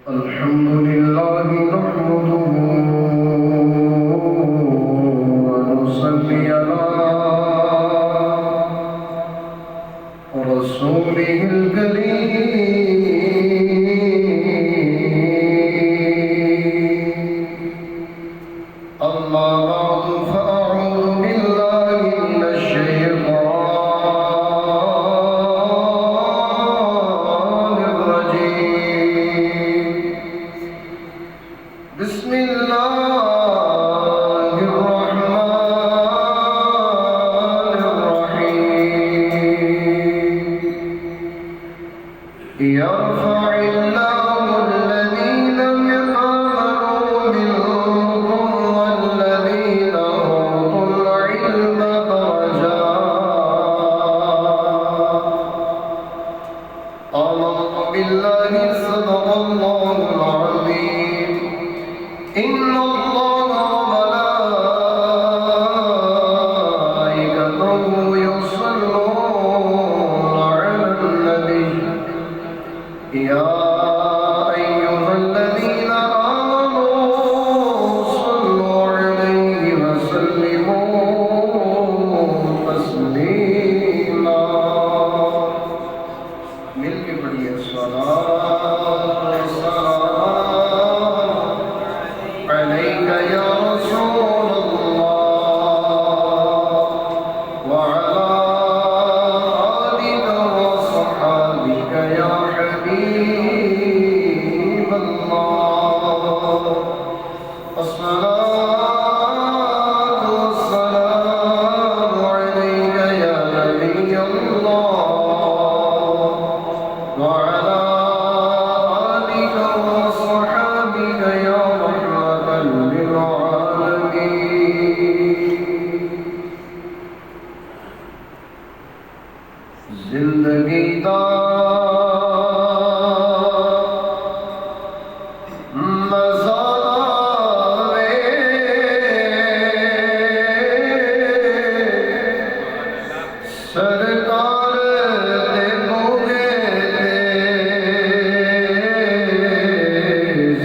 الحمد لله نحمده ونصلي على رسوله الكريم. أما بعد فأعوذ بالله من الشيطان الرجيم. بسم الله الرحمن الرحيم. يرفع الله الذين آمنوا منكم والذين أوتوا العلم درجات. أعوذ بالله صدق الله العظيم. إن الله وملائكته يصلون على النبي يا أيها الذين آمنوا صلوا عليه وسلموا تسليما. مل کے پڑھیے صلاۃ والسلام عليك يا رسول الله وعلى آلك وصحابك يا حبيب الله. الصلاة والسلام عليك يا نبي الله وعلى آلك وصحابك يا رحمة للعالمين. زندگی دا مزہ آوے سرکار دے بوگے تے.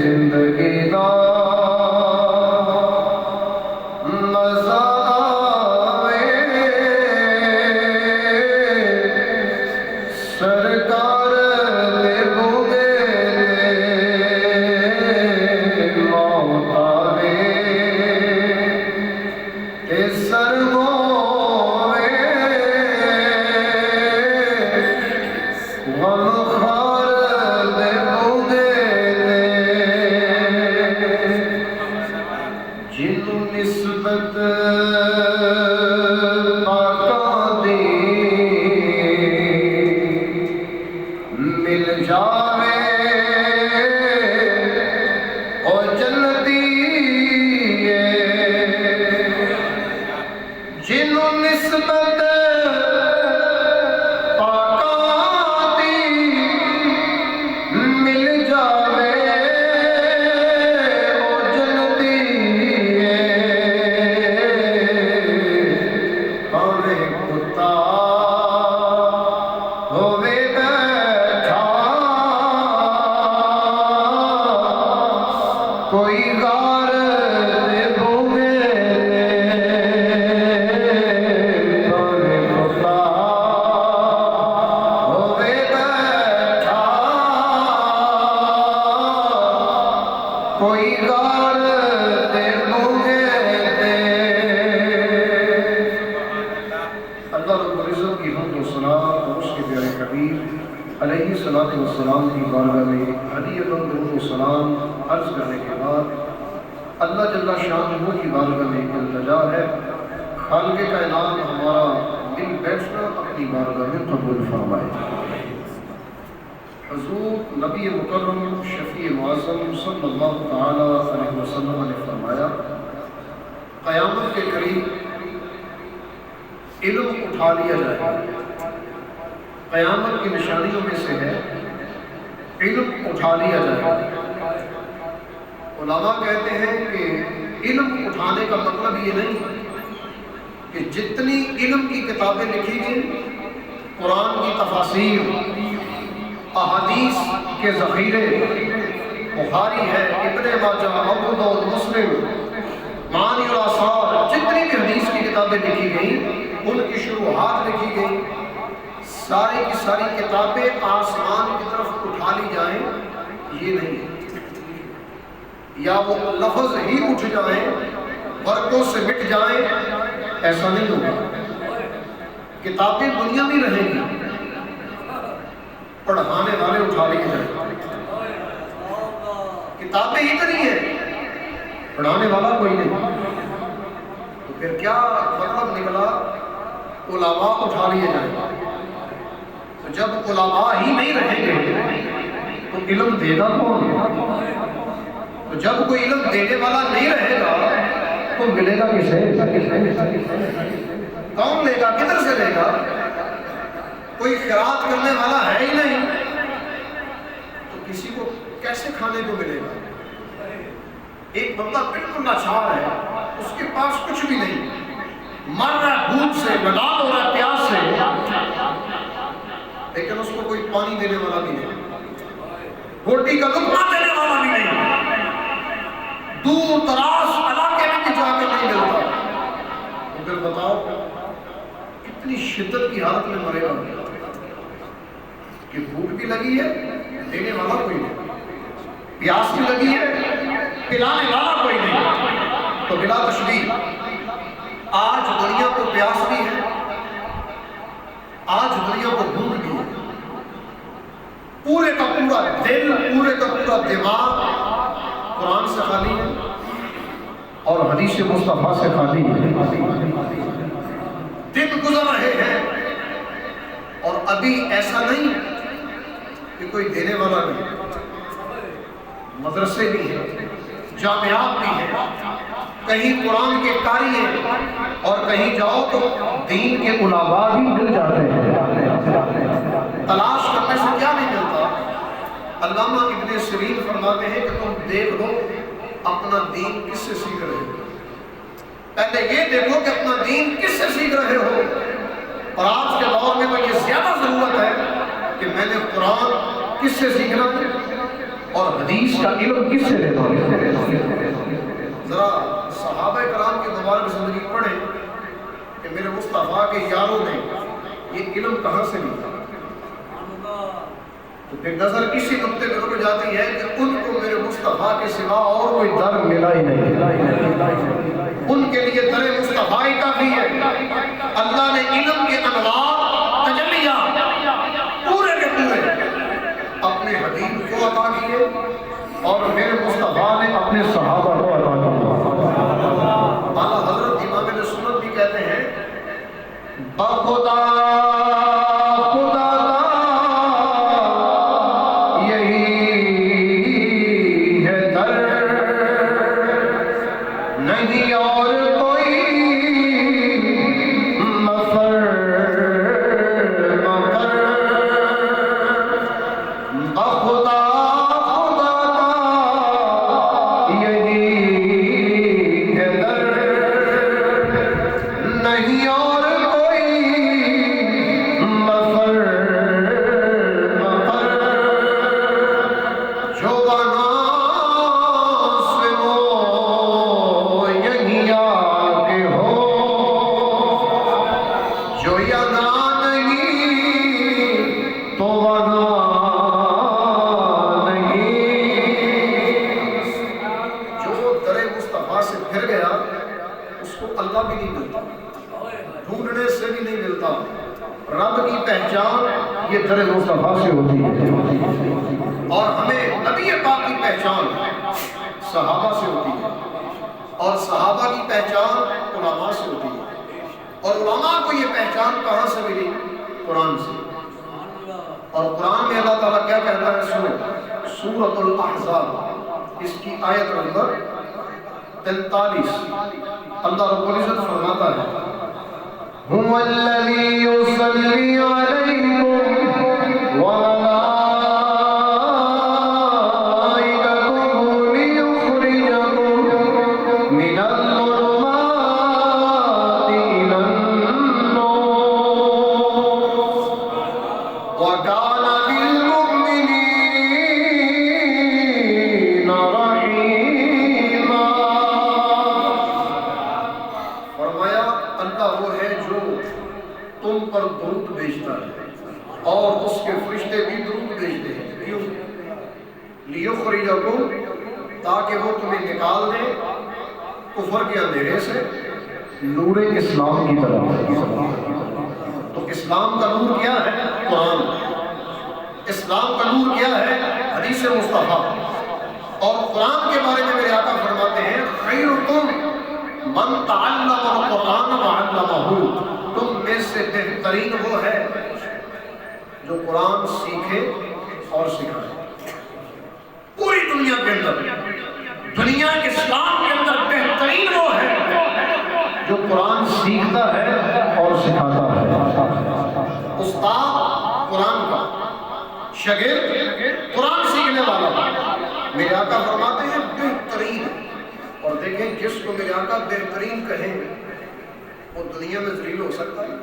زندگی دا مزہ آوے سرکار دے بوگے تے. موت آوے تے سر ہووے غم خار دے بوگے تے. جنوں نسبت پاکاں دی مل جاوے او جنتی ہے. جنوں نسبت پاکاں دی مل جاوے او جنتی ہے. ہووے کتا ہووے بیٹھا کوئی غار دے بوگے ہووے کتا ہووے بیٹھا کوئی غار دے بوگے تے. اللہ رب العزت کی حمد و ثنا اور اس کے پیارے حبیب علیہ الصلوۃ والسلام کی بارگاہ میں ہدیۃ درود و سلام عرض کرنے کے بعد اللہ جل شانہ کی بارگاہ میں التجا ہے خالق کائنات ہمارا دل بیٹھنا اپنی بارگاہ میں قبول فرمائے. حضور نبی مکرم شفیع معظم صلی اللہ تعالی علیہ وسلم نے فرمایا قیامت کے قریب علم اٹھا لیا جائے گا. قیامت کی نشانیوں میں سے ہے علم اٹھا لیا جائے گا. علماء کہتے ہیں کہ علم اٹھانے کا مطلب یہ نہیں کہ جتنی علم کی کتابیں لکھی گئی قرآن کی تفاسیر، احادیث کے ذخیرے، بخاری ہے، ابن ماجہ، ابو داؤد، مسلم، معانی الآثار، جتنی بھی حدیث کی کتابیں لکھی گئیں ان کی شروحات لکھی گئی، ساری کی ساری کتابیں آسمان کی طرف اٹھا لی جائیں یہ نہیں ہے، یا وہ لفظ ہی اٹھ جائیں ورقوں سے مٹ جائیں، ایسا نہیں ہوگا۔ کتابیں دنیا میں رہیں گی، پڑھانے والے اٹھا لیے جائیں۔ کتابیں اتنی ہیں، پڑھانے والا کوئی نہیں، تو پھر کیا مطلب نکلا؟ علماء اٹھا لیے جائیں۔ تو جب علماء ہی نہیں رہیں گے تو علم دے گا کون؟ تو جب کوئی علم دینے والا نہیں رہے گا تو ملے گا کسے؟ کون لے گا؟ کدھر سے لے گا؟ کوئی خیرات کرنے والا ہے ہی نہیں تو کسی کو کیسے کھانے کو ملے گا؟ ایک بندہ بالکل لاچار ہے، اس کے پاس کچھ بھی نہیں، مر رہا ہے بھوک سے، نڈال ہو رہا ہے پیاس سے، لیکن اس کو کوئی پانی دینے والا بھی نہیں، روٹی کا لقمہ دینے والا بھی نہیں، دور دراز علاقے میں بھی جا کے نہیں ملتا، تو پھر بتاؤ کتنی شدت کی حالت میں مرے گا؟ کہ بھوک بھی لگی ہے، دینے والا کوئی نہیں، پیاس بھی لگی ہے، پلانے والا کوئی نہیں۔ تو بلا تشبیہ آج دنیا کو پیاس بھی ہے، آج دنیا کو بھوک بھی ہے، پورے کا پورا دل، پورے کا پورا دماغ قرآن سے خالی ہے اور حدیث مصطفیٰ سے خالی ہے۔ دن گزر رہے ہیں اور ابھی ایسا نہیں کہ کوئی دینے والا نہیں، مدرسے بھی ہیں، جامعات بھی ہیں، کہیں قرآن کے قاری ہیں اور کہیں جاؤ تو دین کے علماء بھی مل جاتے ہیں، تلاش کرنے سے کیا نہیں ملتا؟ علامہ ابن سیرین فرماتے ہیں کہ تم دیکھ لو اپنا دین کس سے سیکھ رہے ہو، پہلے یہ دیکھو کہ اپنا دین کس سے سیکھ رہے ہو۔ اور آج کے دور میں تو یہ زیادہ ضرورت ہے کہ میں نے قرآن کس سے سیکھنا ہے اور حدیث کا علم کس سے لینا ہے۔ ذرا صحابہ کرام کی مبارک زندگی پڑھیں کہ میرے مصطفیٰ کے یاروں نے یہ علم کہاں سے لیا، تو پھر نظر اسی نقطے پر رک جاتی ہے کہ ان کو میرے مصطفیٰ کے سوا اور کوئی در ملا ہی نہیں، ان کے لیے در مصطفیٰ ہی کافی ہے۔ اللہ نے علم کے انوار تجلیات پورے کے پورے اپنے حبیب کو عطا کیے اور میرے مصطفیٰ نے اپنے صحابہ کو عطا کیا۔ اعلیٰ حضرت امام سنت بھی کہتے ہیں بخدا مصطفیٰ سے ہوتی ہے اور ہمیں نبی پاک کی پہچان صحابہ سے ہوتی ہے اور صحابہ کی پہچان علماء سے ہوتی ہے اور علماء کو یہ پہچان کہاں سے ملی؟ قرآن سے۔ اور قرآن میں اللہ تعالیٰ کیا کہتا ہے؟ سورۃ الاحزاب اس کی آیت نمبر 43 اللہ رب العزت فرماتا ہے هو الذي يصلي عليكم وملائكته ليخرجكم من الظلمات إلى النور وكان بالمؤمنين لیخرجکم، تاکہ وہ تمہیں نکال دے کفر کے اندھیرے سے نور اسلام کی طرف۔ تو اسلام کا نور کیا ہے؟ قرآن۔ اسلام کا نور کیا ہے؟ حدیث مصطفیٰ۔ اور قرآن کے بارے میں میرے آقا فرماتے ہیں خیرکم من تعلم القرآن وعلمہ، تم میں سے بہترین وہ ہے جو قرآن سیکھے اور سکھائے۔ پوری دنیا کے اندر، دنیا کے اسلام کے اندر بہترین وہ ہے جو قرآن سیکھتا ہے اور سکھاتا ہے۔ استاد قرآن کا، شاگرد قرآن سیکھنے والا۔ میرے آقا فرماتے ہیں بہترین، اور دیکھیں جس کو میرے آقا بہترین کہیں وہ دنیا میں ذلیل ہو سکتا ہے؟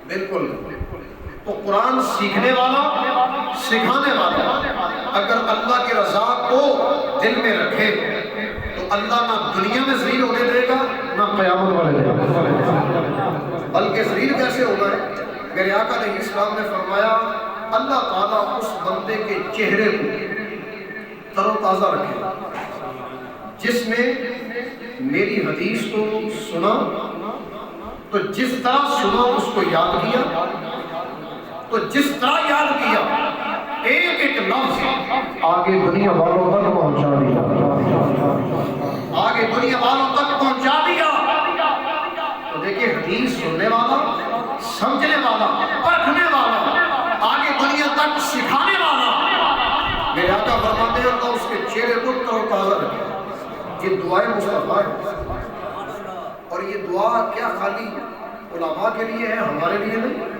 بالکل۔ تو قرآن سیکھنے والا، سکھانے والا اگر اللہ کی رضا کو دل میں رکھے تو اللہ نہ دنیا میں ذلیل ہونے دے گا نہ قیامت والے دے گا۔ بلکہ ذلیل کیسے ہوگا ہے؟ میرے آقا علیہ السلام نے فرمایا اللہ تعالیٰ اس بندے کے چہرے کو تر و تازہ رکھے جس نے میری حدیث کو سنا، تو جس طرح سنا اس کو یاد کیا، تو جس طرح یاد کیا ایک ایک لفظ آگے دنیا والوں تک پہنچا دیا، آگے دنیا والوں تک پہنچا دیا۔ تو دیکھیں حدیث سننے والا، سمجھنے والا، پرکھنے والا، آگے دنیا تک سکھانے والا، میرے آقا فرماتے ہیں اللہ اس کے چہرے کو تر و تازہ رکھے۔ یہ دعائیں مصطفیٰ ہے، اور یہ دعا کیا خالی علماء کے لیے ہے، ہمارے لیے نہیں۔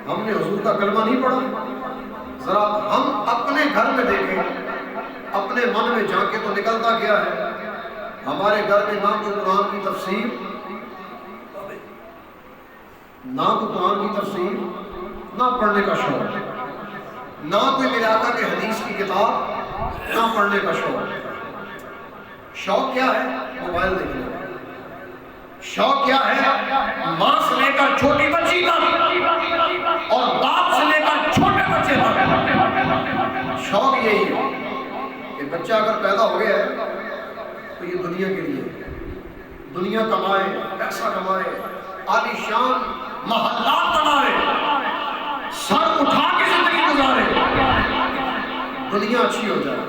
ہم نے حضور کا کلمہ نہیں پڑھا؟ ذرا ہم اپنے گھر میں دیکھیں، اپنے من میں جھانکیں تو نکلتا کیا ہے؟ ہمارے گھر میں نہ کوئی قرآن کی تفسیر، نہ کوئی قرآن کی تفسیر، نہ پڑھنے کا شوق، نہ کوئی میرے آقا کے حدیث کی کتاب، نہ پڑھنے کا شوق۔ شوق کیا ہے؟ موبائل دیکھنے کا۔ شوق کیا ہے؟ ماں سے لے کر چھوٹی بچی تک اور باپ سے لے کر چھوٹے بچے تک شوق یہی ہے کہ بچہ اگر پیدا ہو گیا ہے تو یہ دنیا کے لیے، دنیا کمائے، پیسہ کمائے، عالی شان محلات بنائے، سر اٹھا کے زندگی گزارے، دنیا اچھی ہو جائے،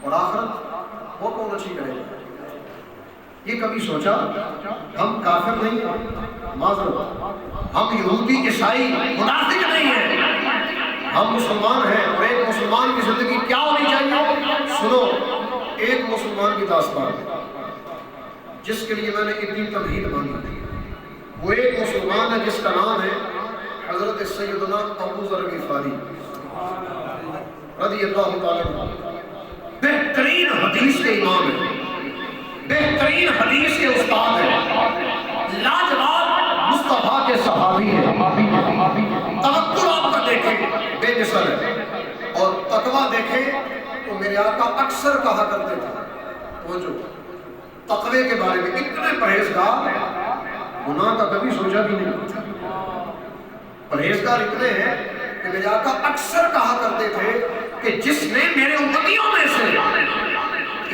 اور آخرت وہ کون اچھی کرے گا؟ یہ کبھی سوچا؟ ہم کافر نہیں ہیں، معذرت، ہم یہودی عیسائی منافق نہیں ہیں، ہم مسلمان ہیں، اور ایک مسلمان کی زندگی کیا ہونی چاہیے؟ سنو، ایک مسلمان کی داستان جس کے لیے میں نے اتنی تمہید مانگی، وہ ایک مسلمان ہے جس کا نام ہے حضرت سیدنا ابو ذر غفاری رضی اللہ تعالیٰ عنہ۔ بہترین حدیث کے امام ہیں، بہترین حدیث کے استاد ہیں، لاجواب مصطفیٰ کے صحابی ہیں۔ توکل آپ کا دیکھیں بے مثل ہے، اور تقویٰ دیکھیں تو میرے آقا اکثر کہا کرتے تھے وہ جو تقوی کے بارے میں اتنے پرہیزگار، گناہ کا کبھی سوچا بھی نہیں، پرہیزگار اتنے ہیں کہ میرے آقا اکثر کہا کرتے تھے کہ جس نے میرے امتیوں میں سے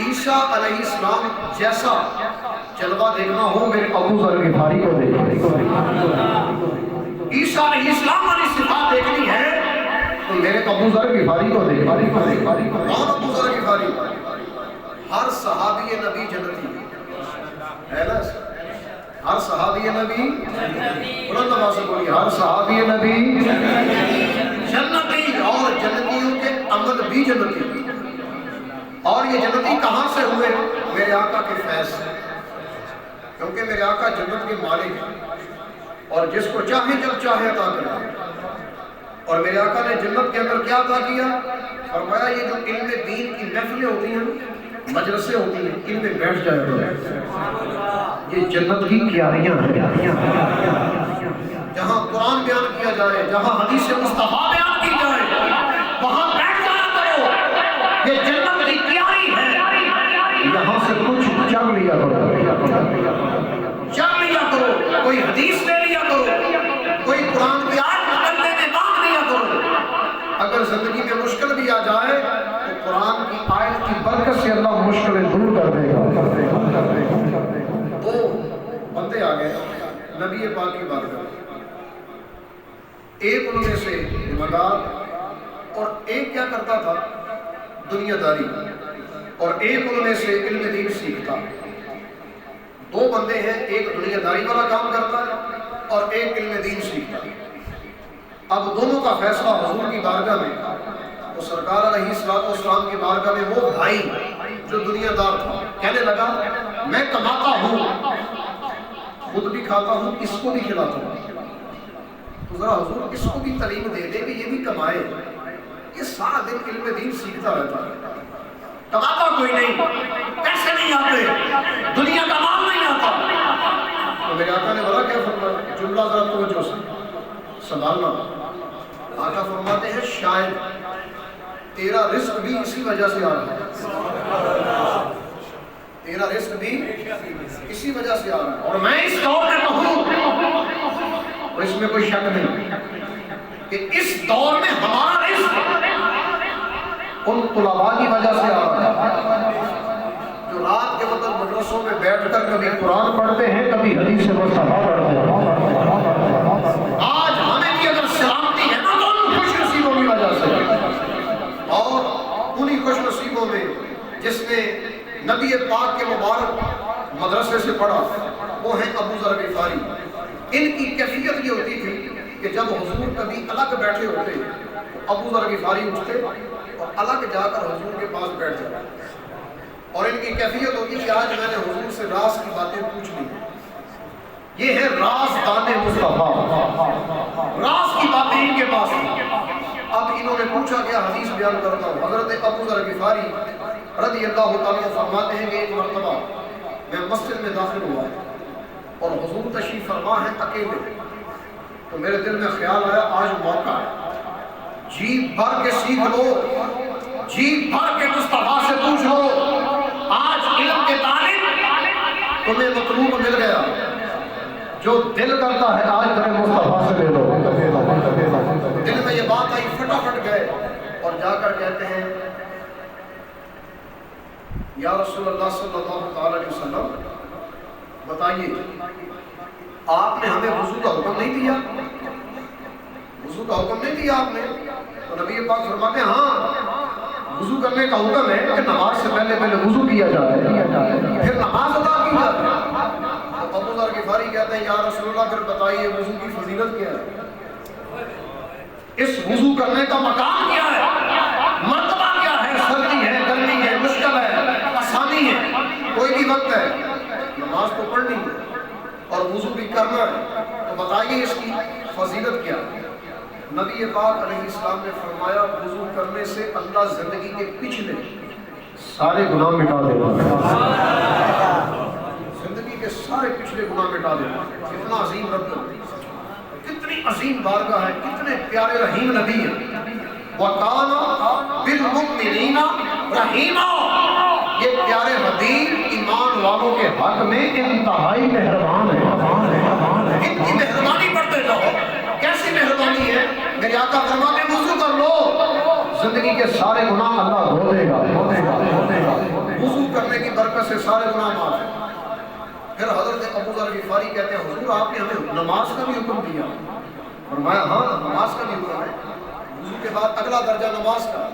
عیسیٰ علیہ السلام جیسا جلوہ دیکھنا ہو میرے ابو ذر غفاری کو دیکھیں، عیسیٰ علیہ السلام والی صفات دیکھنی ہے تو میرے ابو ذر غفاری کو دیکھیں۔ کون ابو ذر غفاری؟ ہر صحابی نبی جنتی ہے نا، ہر صحابی نبی، بلند آواز سے بولیے، ہر صحابی نبی جنتی، اور جنتیوں کے عمل بھی جنتی۔ اور یہ جنتی کہاں سے ہوئے؟ میرے آقا کے فیض سے، کیونکہ میرے آقا جنت کے مالک ہیں، اور جس کو چاہے جب چاہے عطا کرے۔ اور میرے آقا نے جنت کے اندر کیا عطا کیا؟ فرمایا یہ جو علم دین کی محفلیں ہوتی ہیں، مجلسیں ہوتی ہیں، ان میں بیٹھ جائے تو یہ جنت کی کیاریاں ہیں، جہاں قرآن بیان کیا جائے، جہاں حدیث مصطفیٰ بیان کی جائے، وہاں بیٹھ جایا کرو، یہ جنت کی کیاری ہے۔ یہاں سے کچھ چگ لیا کرو، چگ لیا کرو، کوئی حدیث لے لیا کرو، کوئی قرآن کی آیت بدلنے میں مانگ لیا کرو۔ اگر زندگی میں مشکل بھی آ جائے تو قرآن کی آیت کی برکت سے اللہ مشکلیں دور کر دے گا۔ دو بندے آ گئے نبی پاک کی بات کریں، ایک ان میں سے مدار اور ایک کیا کرتا تھا دنیا داری، اور ایک ان میں سے علم دین سیکھتا۔ دو بندے ہیں، ایک دنیا داری والا کام کرتا ہے اور ایک علم دین سیکھتا ہے۔ اب دونوں کا فیصلہ حضور کی بارگاہ میں، تو سرکار علیہ الصلوۃ والسلام کی بارگاہ میں وہ بھائی جو دنیا دار تھا کہنے لگا میں کماتا ہوں، خود بھی کھاتا ہوں، اس کو بھی کھلاتا ہوں، تو ذرا حضور اس کو بھی تعلیم دے دے کہ یہ بھی کمائے، یہ سارا دن علم دین سیکھتا رہتا ہے، کماتا کوئی نہیں، پیسے نہیں آتے، دنیا کا مال نہیں آتا۔ تو میرے آقا نے بڑا کیا فرمایا، جملہ ذرا توجہ سے سنبھالنا۔ آقا فرماتے ہیں شاید تیرا رزق بھی اسی وجہ سے آ رہا ہے، تیرا رزق بھی اسی وجہ سے آ رہا ہے، اور میں اس دور میں کہوں اور اس میں کوئی شک نہیں کہ اس دور میں ہمارا رزق ان طلباء کی وجہ سے آ رہا ہے جو رات کے وقت مدرسوں میں بیٹھ کر کبھی قرآن پڑھتے ہیں، کبھی حدیث مصطفیٰ پڑھتے ہیں۔ آج ہمیں بھی اگر سلامتی ہے نا تو ان خوش نصیبوں کی وجہ سے، اور انہی خوش نصیبوں میں جس نے نبی پاک کے مبارک مدرسے سے پڑھا وہ ہیں ابو ذر غفاری۔ ان کی کیفیت یہ ہوتی تھی کہ جب حضور کبھی الگ بیٹھے ہوتے تو ابو ذر غفاری اٹھتے اور الگ جا کر حضور کے پاس بیٹھ جاتے، اور ان کی کیفیت ہوتی کہ آج میں نے حضور سے راز کی باتیں پوچھ لی، یہ ہے راز دان مصطفیٰ، راز کی باتیں ان کے پاس تھی۔ اب انہوں نے پوچھا کہ حدیث بیان کرتا ہوں۔ حضرت ابو ذر غفاری رضی اللہ تعالیٰ فرماتے ہیں کہ ایک مرتبہ میں مسجد میں داخل ہوا اور حضور تشریف فرما ہے اکیلے، تو میرے دل میں خیال آیا آج موقع ہے، جی بھر کے سیکھ لو، جی بھر کے مصطفیٰ سے پوچھ لو، آج علم کے طالب تمہیں مطلوب مل گیا، جو دل کرتا ہے آج تمہیں مصطفیٰ سے لے لو۔ دل میں یہ بات آئی، فٹافٹ گئے اور جا کر کہتے ہیں یا رسول اللہ صلی اللہ علیہ وسلم بتائیے آپ نے ہمیں وضو کا حکم نہیں دیا، وضو کا حکم نہیں دیا آپ نے؟ تو نبی پاک فرماتے ہیں ہاں وضو کرنے کا حکم ہے کہ نماز سے پہلے وضو کیا جائے پھر نماز ادا کی جائے۔ تو ابو ذر غفاری کہتے ہیں یا رسول اللہ پھر بتائیے وضو کی فضیلت کیا ہے، اس وضو کرنے کا مقام کیا ہے، مرتبہ کیا ہے، سردی ہے، گرمی ہے، مشکل ہے، آسانی ہے، کوئی بھی وقت ہے، نماز تو پڑھنی ہے اور وضو بھی کرنا ہے، تو بتائیے اس کی فضیلت کیا ہے۔ نبی پاک علیہ السلام نے فرمایا وضو کرنے سے اللہ زندگی کے پچھلے سارے گناہ مٹا دے گا، زندگی کے سارے پچھلے گناہ مٹا دے گا۔ کتنا عظیم رب ہے، کتنی عظیم بارگاہ ہے، کتنے پیارے رحیم نبی ہیں۔ وَقَانَ بِالْمُؤْمِنِينَ رَحِيمًا، یہ پیارے حبیب ایمان والوں کے حق میں انتہائی مہربان ہے۔ ان کی مہربانی پڑھتے جاؤ، کیسی مہربانی ہے؟ میرے آقا فرماتے ہیں وضو کر لو، زندگی کے سارے گناہ اللہ دھو دے گا۔ وضو کرنے کی برکت سے سارے گناہ معاف ہیں۔ پھر حضرت ابو ذر غفاری کہتے ہیں حضور آپ نے ہمیں نماز کا بھی حکم دیا، فرمایا ہاں نماز کا بھی حکم ہے، وضو کے بعد اگلا درجہ نماز کا۔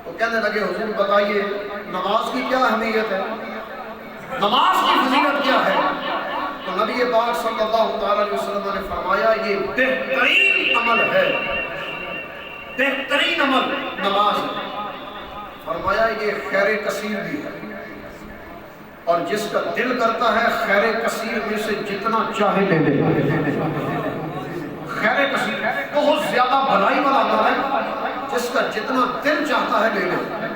تو کہنے لگے حضور بتائیے نماز کی کیا اہمیت ہے، نماز کی فضیلت کیا ہے؟ تو نبی پاک صلی اللہ علیہ وسلم نے فرمایا یہ بہترین عمل ہے، بہترین عمل نماز ہے۔ فرمایا یہ خیر کثیر بھی ہے، اور جس کا دل کرتا ہے خیر کثیر میں سے جتنا چاہے لے لے۔ خیر کثیر بہت زیادہ بھلائی والا عمل ہے، جس کا جتنا دل چاہتا ہے لے لے،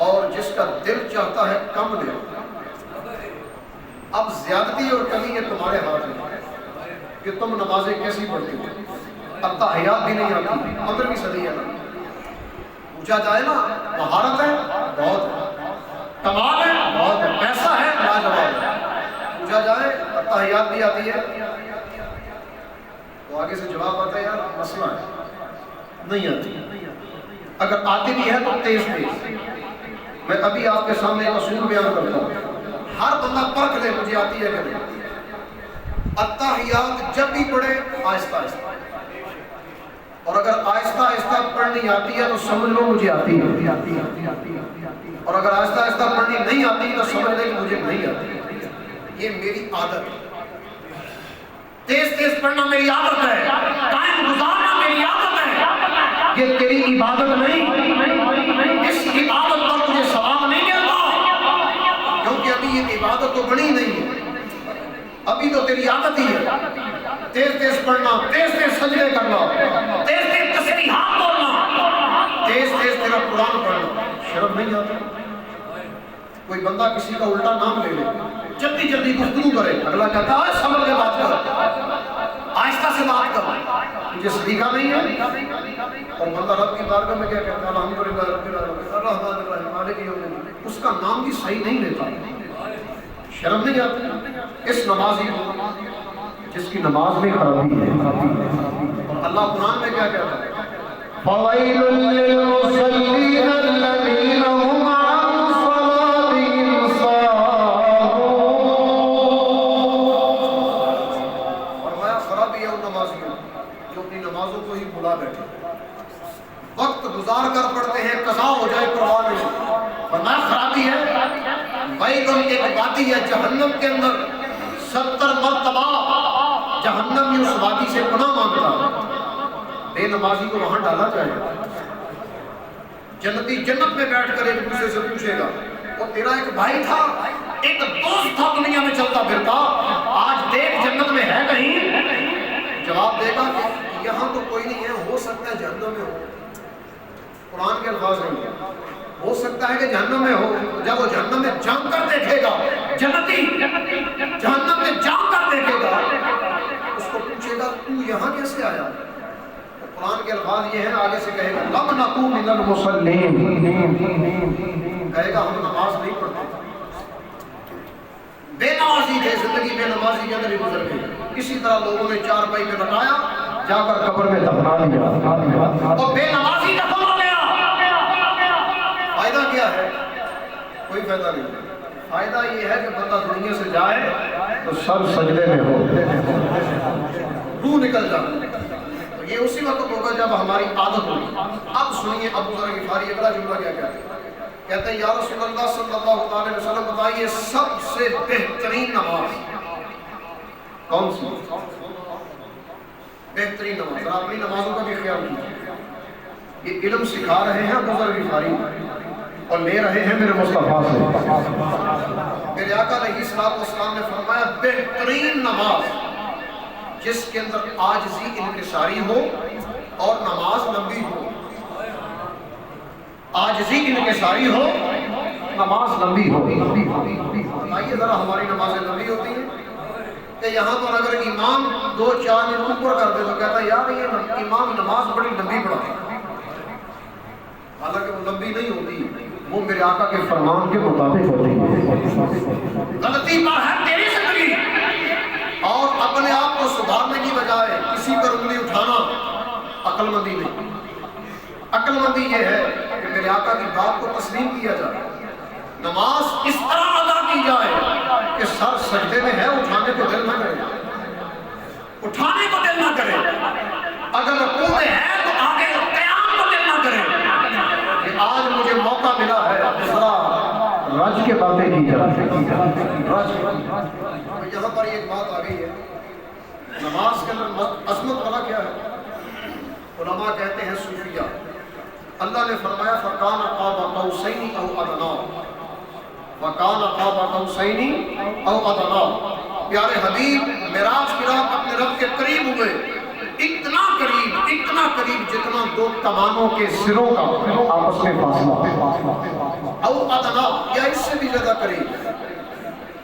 اور جس کا دل چاہتا ہے کم لے۔ اب زیادتی اور کمی یہ تمہارے ہاتھ میں کہ تم نمازیں کیسی پڑھتی ہو، التحیات بھی نہیں آتی، 15ویں صدی ہے نا، پوچھا جائے نا مہارت ہے بہت ہے، کمال ہے بہت ہے، پیسہ ہے لاجواب ہے، پوچھا جائے التحیات بھی آتی ہے تو آگے سے جواب آتا ہے یار مسئلہ ہے نہیں آتی۔ اگر آتی بھی ہے تو تیز تیز. میں ابھی آپ کے سامنے ایک اصول بیان کرتا ہوں، ہر بندہ پرکھ لے مجھے آتی ہے کہ نہیں. اتحیات جب بھی پڑھے آہستہ آہستہ، اور اگر آہستہ آہستہ پڑھنی آتی ہے تو سمجھ لو مجھے آتی ہے، اور اگر آہستہ آہستہ پڑھنی نہیں آتی تو سمجھ لے کہ مجھے نہیں آتی. یہ میری عادت ہے. تیز تیز پڑھنا میری عادت ہے، ٹائم گزارنا میری عادت ہے. یہ تیری عبادت نہیں، اس عبادت پر تجھے ثواب نہیں ملتا، کیونکہ ابھی یہ عبادت تو بنی نہیں ہے، ابھی تو تیری عادت ہی ہے. تیز تیز پڑھنا، تیز تیز سجدے کرنا، تیز تیز تسبیحات بولنا، تیز تیز تیرا قرآن پڑھنا. شرم نہیں آتی؟ کوئی بندہ کسی کا الٹا نام لے لے، جلدی جلدی گفتگو کرے، اگلا کہتا ہے سمجھ کے بات کر، آہستہ سے بات کر، مجھے سیکھا نہیں ہے. اور بندہ رب کی بارگاہ میں کیا کہتا ہے؟ الحمدللہ رب العالمین الرحمن الرحیم مالک یوم الدین. اس کا نام بھی صحیح نہیں لیتا. شرم نہیں آتی؟ اس نمازی کو جس کی نماز میں خرابی ہے. اور اللہ قرآن میں کیا کہتا ہے؟ فَوَيْلٌ لِّلْمُصَلِّينَ الَّذِينَ هُمْ عَنْ صَلَاتِهِمْ سَاهُونَ. فرمایا خرابی ہے ان نمازیوں جو اپنی نمازوں کو ہی بھلا بیٹھے، وقت گزار کر پڑھتے ہیں، قضا ہو جائے پرواہ نہیں. فرمایا خرابی ہے. وَيْلٌ ایک وادی ہے جہنم کے اندر، 70 مرتبہ جہنم میں اس وادی سے پناہ مانگتا ہے. بے نمازی کو وہاں ڈالا جائے گا. جنتی جنت میں بیٹھ کر ایک دوسرے سے پوچھے گا وہ تیرا ایک بھائی تھا، ایک دوست تھا دنیا میں چلتا پھرتا، آج دیکھ جنت میں ہے کہیں؟ جواب دے گا کہ یہاں تو کوئی نہیں ہے، ہو سکتا ہے جہنم میں ہو. قرآن کے الفاظ ہیں، ہو سکتا ہے کہ جہنم میں ہو. جب وہ جہنم میں جان کر دیکھے گا، جنتی جہنم میں جان کر دیکھے گا، اس کو پوچھے گا تو یہاں کیسے آیا؟ قرآن کے الفاظ یہ ہیں، آگے سے کہے گا لَمْ نَكُ مِنَ الْمُصَلِّينَ، کہے گا ہم نماز نہیں پڑھتے. بے نمازی تھے، زندگی بے نمازی کے اندر ہی گزر گئی. اسی طرح لوگوں نے چار پائی میں بتایا، جا کر قبر میں دفنا دیا، اور بے نمازی دفن ہو گیا. فائدہ کیا ہے؟ کوئی فائدہ نہیں. فائدہ یہ ہے کہ بندہ دنیا سے جائے تو سر سجدے میں ہو، روح نکل جائے. یہ اسی وقت ہوگا جب ہماری عادت ہوگی. اب سنیے ابو ذر غفاری اگلا جملہ کیا کہتے ہیں؟ کہتے ہیں یا رسول اللہ صلی اللہ علیہ وسلم بتائیے سب سے بہترین نماز کون سی؟ بہترین نماز. ذرا اپنی نمازوں کا بھی خیال کیجیے. یہ علم سکھا رہے ہیں ابو ذر غفاری اور لے رہے ہیں میرے مصطفیٰ سے. میرے آقا علیہ السلام نے فرمایا بہترین نماز جس کے اندر عاجزی انکساری ہو اور نماز لمبی ہو. عاجزی انکساری ہو، نماز لمبی ہو. آئیے ذرا ہماری نمازیں لمبی ہوتی ہیں کہ یہاں پر اگر امام 2-4 منٹ اوپر کر دے تو کہتا ہے یار یہ امام نماز بڑی لمبی پڑھاتا ہے. حالانکہ وہ لمبی نہیں ہوتی، وہ میرے آقا کے فرمان کے مطابق ہوتی ہے. غلطی پر ہے تیری زندگی، اور اپنے آپ کو سدھارنے کی بجائے کسی پر انگلی اٹھانا عقل مندی نہیں. عقل مندی یہ ہے کہ میرے آقا کی بات کو تسلیم کیا جائے، نماز اس طرح ادا کی جائے کہ سر سجدے میں ہے، اٹھانے کو دل نہ کرے، اٹھانے کو دل نہ کرے. اگر رکوع میں ہے تو آگے قیام کو دل نہ کرے. کہ آج مجھے موقع ملا ہے ذرا رج کے باتیں کی جائے. یہاں پر ایک بات آ گئی ہے، نماز کے اندر عظمت والا کیا ہے؟ علماء کہتے ہیں صوفیہ. اللہ نے فرمایا فَكَانَ قَابَ قَوْسَيْنِ أَوْ أَدْنَىٰ، وَكَانَ قَابَ قَوْسَيْنِ أَوْ أَدْنَىٰ. پیارے حبیب معراج کی رات اپنے رب کے قریب ہوئے، اتنا قریب جتنا 2 کمانوں کے سروں کا آپس میں فاصلہ، او ادنا یا اس سے بھی زیادہ قریب.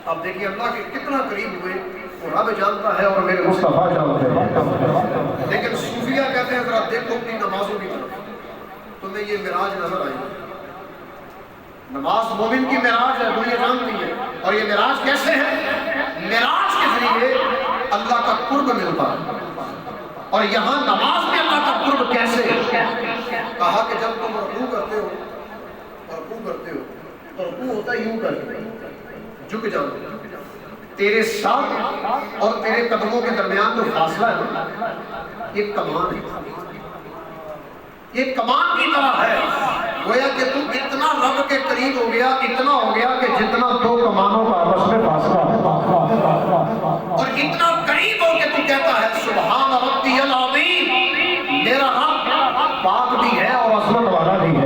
اب دیکھیے اللہ کے کتنا قریب ہوئے، وہ رب جانتا ہے اور میرے مصطفیٰ جانتے ہیں. لیکن صوفیہ کہتے ہیں ذرا دیکھو اپنی نمازوں کی طرف، تمہیں یہ معراج نظر آئی؟ نماز مومن کی معراج ہے، دنیا جانتی ہے. اور یہ معراج کیسے ہے؟ معراج کے ذریعے اللہ کا قرب ملتا ہے. اور یہاں نماز میں اللہ کا قرب کیسے؟ کہا کہ جب تم رکوع کرتے ہو تو رکوع ہوتا ہے یوں کر جھک جانا، تیرے ساتھ اور تیرے قدموں کے درمیان جو فاصلہ ہے نا، یہ کمان ہے، یہ کمان کی طرح ہے، گویا کہ تم اتنا رب کے قریب ہو گیا، اتنا ہو گیا کہ جتنا دو کمانوں کا آپس میں فاصلہ ہے، اور اتنا قریب ہو کہ تو کہتا ہے سبحان ربی العظیم، میرا رب پاک بھی ہے اور عظمت والا بھی ہے،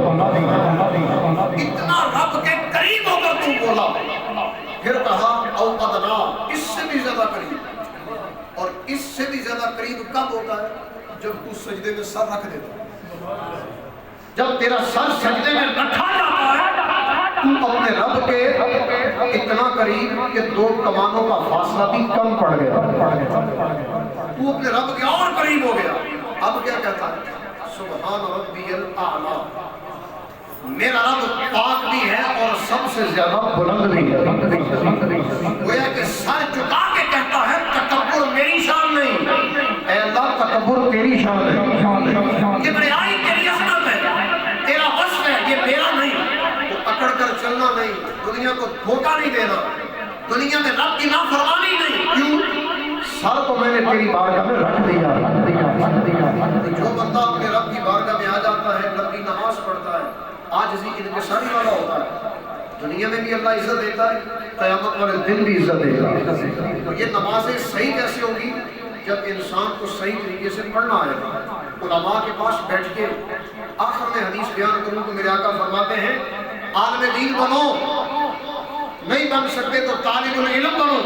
اتنا رب کے قریب ہو کر تو بولا۔ پھر کہا او ادنا، اس سے بھی زیادہ قریب، اور اس سے بھی زیادہ قریب کب ہوتا ہے؟ جب تو سجدے میں سر رکھ دیتا ہے، جب تیرا سر سجدے میں رکھا جاتا ہے تو اپنے رب کے اتنا قریب کہ دو کمانوں کا فاصلہ بھی کم پڑ گیا، تو اپنے رب کے اور قریب ہو گیا۔ اب کیا کہتا ہے؟ سبحان ربی الاعلی، میرا رب پاک بھی ہے اور سب سے زیادہ بلند بھی ہے۔ گویا کہ سر جھکا کے کہتا ہے تکبر میری شان نہیں، اے اللہ تکبر تیری شان ہے، کبریائی تیری عظمت ہے، تیرا وصف ہے، یہ میرا نہیں، تو اکڑ کر چلنا نہیں، دنیا کو دھوکہ نہیں دینا، دنیا میں رب کی نافرمانی نہیں۔ کیوں؟ سر کو میں نے تیری بارگاہ میں رکھ دیا۔ جو بندہ اپنے رب کی بارگاہ میں آ جاتا ہے، لمبی نماز پڑھتا ہے، عاجزی انکساری والا ہوتا ہے، دنیا میں بھی اللہ عزت دیتا ہے، قیامت والے دن بھی عزت دے گا۔ یہ نمازیں صحیح کیسے ہوگی؟ جب انسان کو صحیح طریقے سے پڑھنا آئے گا۔ علماء کے پاس بیٹھ کے آخر میں حدیث بیان کروں تو میرے آقا فرماتے ہیں عالم دین بنو، نہیں بن سکتے تو طالب العلم بنو،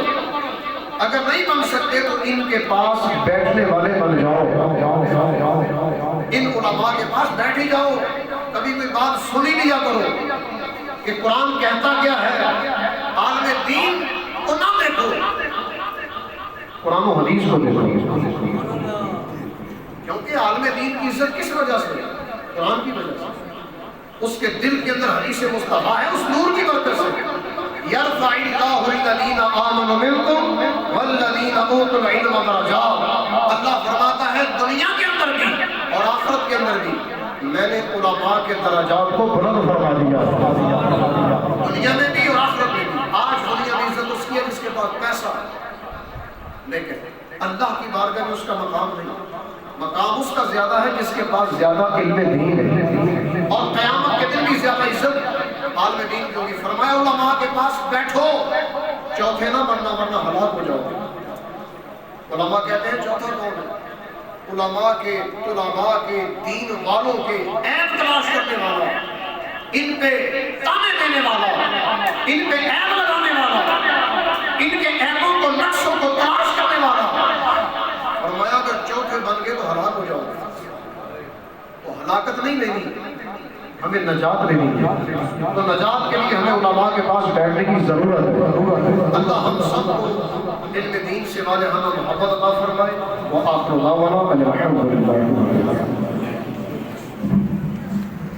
اگر نہیں بن سکتے تو ان کے پاس بیٹھنے والے بن جاؤ، ان علماء کے پاس بیٹھ ہی جاؤ، کبھی کوئی بات سن ہی لیا کرو کہ قرآن کہتا کیا ہے، عالم دین کو نہ دیکھو، قرآن و حدیث کو دیکھو، کیونکہ عالم دین کی عزت کس وجہ سے؟ قرآن کی وجہ سے، اس کے دل کے اندر حدیث مصطفیٰ ہے، اس نور کی برکت سے۔ یرفع اللہ الذین آمنوا منکم والذین اوتوا العلم درجات، اللہ فرماتا ہے دنیا کے اندر بھی اور آخرت کے اندر بھی میں نے علماء کے درجات کو بلند فرما دیا، دنیا میں بھی اور آخرت میں بھی۔ آج دنیا میں عزت اس کی ہے جس کے پاس پیسہ ہے، لیکن اللہ کی بارگاہ میں اس کا مقام نہیں، مقام اس کا زیادہ ہے جس کے پاس زیادہ علم دین ہے، اور قیامت کے دن بھی زیادہ عزت عالم دین کی ہوگی۔ فرمایا علماء کے پاس بیٹھو، چوتھے نہ بننا ورنہ ہلاک ہو جاؤ گے۔ علماء کہتے ہیں چوتھا کون ہے؟ علماء کے دین والوں کے عیب تلاش کرنے والا، ان پہ تانے دینے والا، ان پہ عیب لگانے والا، ان کے عیبوں کو نقصوں کو تلاش کرنے والا۔ فرمایا اگر چوتھے بن گئے تو ہلاک ہو جاؤ گے۔ تو ہلاکت نہیں لینی، ہمیں نجات لینی ہے، تو نجات کے لیے ہمیں علماء کے پاس بیٹھنے کی ضرورت ہے۔ اللہ ہم سب کو علم دین سے والہانہ محبت عطا فرمائے۔ وآخر دعوانا ان الحمد للہ۔